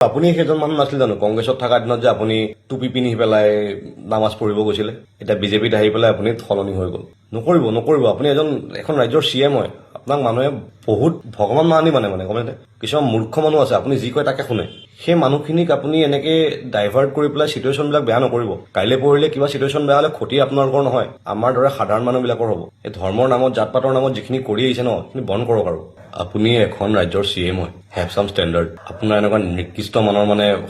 আপুনি সেইজন মানুহ নাছিল জানো কংগ্ৰেছত থকা দিনত যে আপুনি টুপি পিন্ধি পেলাই নামাজ পঢ়িব গৈছিলে এতিয়া বিজেপিত আহি পেলাই আপুনি সলনি হৈ গ'ল নকৰিব আপুনি এখন ৰাজ্যৰ চিএম হয় আপোনাক মানুহে বহুত ভগৱান মানি মানে গম পাইছে কিছুমান মূৰ্খ মানুহ আছে আপুনি যি কয় তাকে শুনে সেই মানুহখিনিক আপুনি এনেকে ডাইভাৰ্ট কৰি পেলাই চিটুৱেশ্যন বিলাক বেয়া নকৰিব কাইলৈ পঢ়িলে কিবা চিটুৱেশ্যন বেয়া হলে ক্ষতি আপোনালোকৰ নহয় আমাৰ দৰে সাধাৰণ মানুহবিলাকৰ হ'ব এই ধৰ্মৰ নামত জাত পাতৰ নামত যিখিনি কৰি আহিছে ন সেইখিনি বন্ধ কৰক আৰু আপুনি এখন ৰাজ্যৰ চিএম হয় হেভ চাম ষ্টেণ্ডাৰ্ড আপোনাৰ এনেকুৱা নিকৃষ্ট মানৰ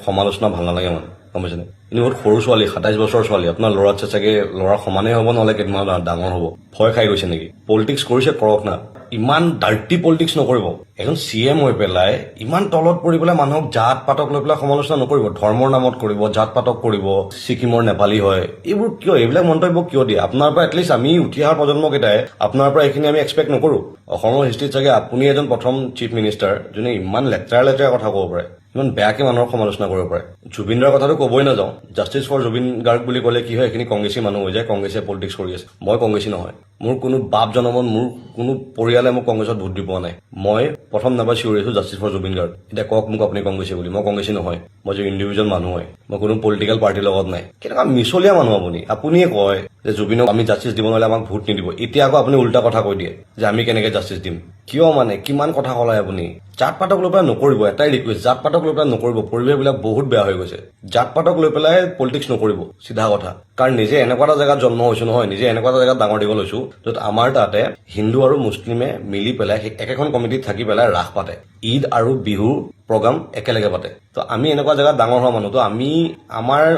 সমালোচনা ভাল নালাগে গম পাইছেনে কিন্তু বহুত সৰু ছোৱালী 27 বছৰৰ ছোৱালী আপোনাৰ ল'ৰাতছে চাগে ল'ৰা সমানেই হ'ব নহ'লে কেইদিনমান ডাঙৰ হ'ব ভয় খাই গৈছে নেকি পলিটিক্স কৰিছে কৰক না ইমান ডাৰ্টি পলিটিক্স নকৰিব এজন চিএম হৈ পেলাই ইমান তলত পৰি পেলাই মানুহক জাত পাতক লৈ পেলাই সমালোচনা নকৰিব ধৰ্মৰ নামত কৰিব জাত পাতক কৰিব ছিকিমৰ নেপালী হয় এইবোৰ কিয় এইবিলাক মন্তব্য কিয় দিয়ে আপোনাৰ পৰা এটলিষ্ট আমি উঠি অহা প্ৰজন্মকেইটাই আপোনাৰ পৰা এইখিনি আমি এক্সপেক্ট নকৰো অসমৰ হিষ্ট্ৰীত চাগে আপুনি এজন প্ৰথম চিফ মিনিষ্টাৰ যোনে ইমান লেতেৰা কথা ক'ব পাৰে ইমান বেয়াকে মানুহৰ সমালোচনা কৰিব পাৰে জুবিনদাৰ কথাটো ক'বই নাযাওঁ জাষ্টিছ ফৰ জুবিন গাৰ্গ বুলি ক'লে কি হয় এইখিনি কংগ্ৰেছী মানুহ হৈ যায় কংগ্ৰেছে পলিটিক্স কৰি আছে মই কংগ্ৰেছী নহয় মোৰ কোনো বাপ জনমত মোৰ কোনো পৰিয়ালে মোক কংগ্ৰেছত ভোট দি পোৱা নাই মই প্ৰথম নাম্বাৰ চিঞৰি আছো জাষ্টিছ ফৰ জুবিন গাৰ্গ এতিয়া কওক মোক আপুনি কংগ্ৰেছী বুলি মই কংগ্ৰেছী নহয় মই যে ইণ্ডিভিজুৱেল মানুহ হয় মই কোনো পলিটিকেল পাৰ্টিৰ লগত নাই কেনেকুৱা মিছলীয়া মানুহ আপুনিয়ে কয় যে জুবিনক আমি জাষ্টিছ দিব নোৱাৰিলে আমাক ভোট নিদিব এতিয়া আকৌ আপুনি উল্টা কথা কৈ দিয়ে যে আমি কেনেকে জাষ্টিছ দিম কিয় কিমান কথা কলাই আপুনি জাত পাতক লৈ পেলাই নকৰিব এটাই ৰিকুৱেষ্ট জাত পাতক লৈ পেলাই নকৰিব পৰিৱেশবিলাক বহুত বেয়া হৈ গৈছে জাত পাতক লৈ পেলাই পলিটিক্স নকৰিব চিধা কথা কাৰণ নিজে এনেকুৱা এটা জেগাত জন্ম হৈছো নহয় নিজে এনেকুৱা এটা জেগাত ডাঙৰ দীঘল হৈছো য'ত আমাৰ তাতে হিন্দু আৰু মুছলিমে মিলি পেলাই একেখন কমিটিত থাকি পেলাই ৰাস পাতে ঈদ আৰু বিহু প্ৰগ্ৰাম একেলগে পাতে তো আমি এনেকুৱা জেগাত ডাঙৰ হোৱা মানুহ তো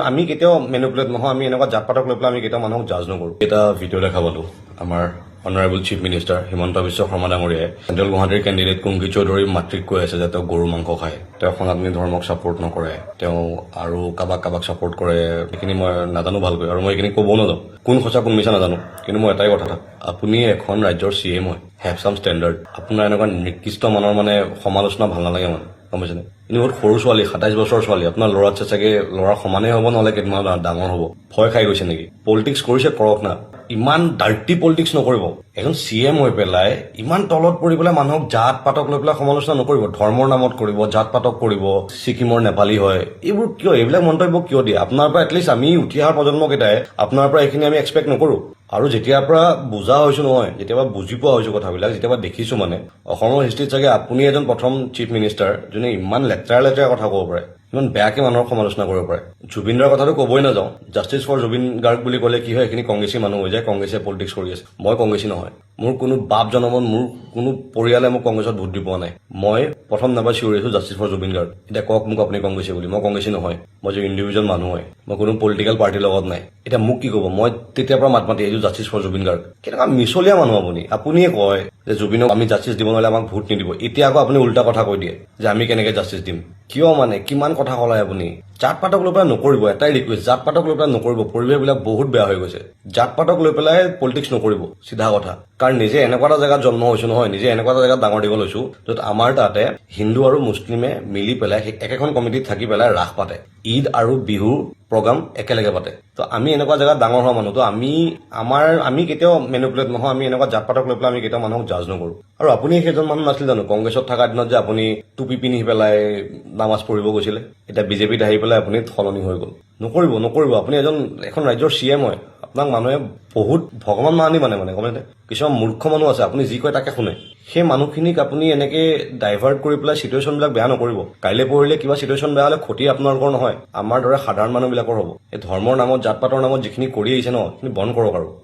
আমি কেতিয়াও মেনিপুলেট নহয় আমি এনেকুৱা জাত পাতক লৈ পেলাই আমি কেতিয়াও মানুহক জাজ নকৰো এটা ভিডিঅ' দেখা পালো আমাৰ honourable chief minister Himanta Biswa Sarma ডাঙৰীয়াই চেণ্ট্ৰেল গুৱাহাটীৰ কেণ্ডিডেট কুংকি চৌধুৰীৰ মাতৃক কৈ আছে যে তেওঁ গৰু মাংস খায় তেওঁ সনাতনী ধৰ্মক ছাপোৰ্ট নকৰে তেওঁ আৰু কাবাক ছাপোৰ্ট কৰে সেইখিনি মই নাজানো ভালকৈ আৰু মই এইখিনি ক'বও নাজানো কোন সঁচা কোন মিছা নাজানো কিন্তু মই এটাই কথা আপুনি এখন ৰাজ্যৰ চিএম হয় হেভ চাম ষ্টেণ্ডাৰ্ড আপোনাৰ এনেকুৱা নিকৃষ্ট মানৰ সমালোচনা ভাল নালাগে গম পাইছেনে কিন্তু বহুত সৰু ছোৱালী 27 বছৰৰ ছোৱালী আপোনাৰ ল'ৰাতছে চাগে ল'ৰা সমানেই হ'ব নহ'লে কেইদিনমান ডাঙৰ হ'ব ভয় খাই গৈছে নেকি পলিটিক্স কৰিছে কৰক না ইমান ডাৰ্টি পলিটিক্স নকৰিব এজন চিএম হৈ পেলাই ইমান তলত পৰি পেলাই মানুহক জাত পাতক লৈ পেলাই সমালোচনা নকৰিব ধৰ্মৰ নামত কৰিব জাত পাতক কৰিব ছিকিমৰ নেপালী হয় এইবোৰ কিয় এইবিলাক মন্তব্য কিয় দিয়ে আপোনাৰ পৰা এটলিষ্ট আমি উঠি অহা প্ৰজন্মকেইটাই আপোনাৰ পৰা এইখিনি আমি এক্সপেক্ট নকৰো আৰু যেতিয়াৰ পৰা বুজা হৈছো নহয় যেতিয়াবা বুজি পোৱা হৈছো কথাবিলাক যেতিয়াবা দেখিছো অসমৰ হিষ্ট্ৰীত চাগে আপুনি এজন প্ৰথম চিফ মিনিষ্টাৰ যোনে ইমান লেতেৰা কথা ক'ব পাৰে ইমান বেয়াকে মানুহৰ সমালোচনা কৰিব পাৰে জুবিনদাৰ কথাটো ক'বই নাযাওঁ জাষ্টিছ ফৰ জুবিন গাৰ্গ বুলি ক'লে কি হয় এইখিনি কংগ্ৰেছী মানুহ হৈ যায় কংগ্ৰেছে পলিটিক্স কৰি আছে মই কংগ্ৰেছী নহয় মোৰ কোনো বাপ জনমত মোৰ কোনো পৰিয়ালে মোক কংগ্ৰেছত ভোট দি পোৱা নাই মই প্ৰথম নাম্বাৰ চিঞৰি আছো জাষ্টিছ ফৰ জুবিন গাৰ্গ এতিয়া কওক মোক আপুনি কংগ্ৰেছী বুলি মই কংগ্ৰেছী নহয় মই যে ইণ্ডিভিজুৱেল মানুহ হয় মই কোনো পলিটিকেল পাৰ্টিৰ লগত নাই এতিয়া মোক কি ক'ব মই তেতিয়াৰ পৰা মাতি আহিছো জাষ্টিছ ফৰ জুবিন গাৰ্গ কেনেকুৱা মিছলীয়া মানুহ আপুনিয়ে কয় যে জুবিনক আমি জাষ্টিছ দিব নোৱাৰিলে আমাক ভোট নিদিব এতিয়া আকৌ আপুনি উল্টা কথা কৈ দিয়ে যে আমি কেনেকে জাষ্টিছ দিম কিয় কিমান কথা কলাই আপুনি জাত পাতক লৈ পেলাই নকৰিব এটাই ৰিকুৱেষ্ট জাত পাতক লৈ পেলাই নকৰিব পৰিৱেশবিলাক বহুত বেয়া হৈ গৈছে জাত পাতক লৈ পেলাই পলিটিক্স নকৰিব চিধা কথা কাৰণ নিজে এনেকুৱা এটা জেগাত জন্ম হৈছো নহয় নিজে এনেকুৱা এটা জেগাত ডাঙৰ দীঘল হৈছো য'ত আমাৰ তাতে হিন্দু আৰু মুছলিমে মিলি পেলাই একেখন কমিটিত থাকি পেলাই ৰাস পাতে ঈদ আৰু বিহু প্ৰগ্ৰাম একেলগে পাতে তো আমি এনেকুৱা জেগাত ডাঙৰ হোৱা মানুহ তো আমি কেতিয়াও মেনিপুলেট নহয় আমি এনেকুৱা জাত পাতক লৈ পেলাই আমি কেতিয়াও মানুহক জাজ নকৰো আৰু আপুনি সেইজন মানুহ নাছিল জানো কংগ্ৰেছত থকা দিনত যে আপুনি টুপি পিন্ধি পেলাই নামাজ পঢ়িব গৈছিলে এতিয়া বিজেপিত আহি পেলাই আপুনি সলনি হৈ গ'ল নকৰিব আপুনি এখন ৰাজ্যৰ চিএম হয় আপোনাক মানুহে বহুত ভগৱান মানি গম পাইছে কিছুমান মূৰ্খ মানুহ আছে আপুনি যি কয় তাকে শুনে সেই মানুহখিনিক আপুনি এনেকে ডাইভাৰ্ট কৰি পেলাই চিটুৱেশ্যন বিলাক বেয়া নকৰিব কাইলৈ পঢ়িলে কিবা চিটুৱেশ্যন বেয়া হলে ক্ষতি আপোনালোকৰ নহয় আমাৰ দৰে সাধাৰণ মানুহবিলাকৰ হ'ব এই ধৰ্মৰ নামত জাত পাতৰ নামত যিখিনি কৰি আহিছে ন সেইখিনি বন্ধ কৰক আৰু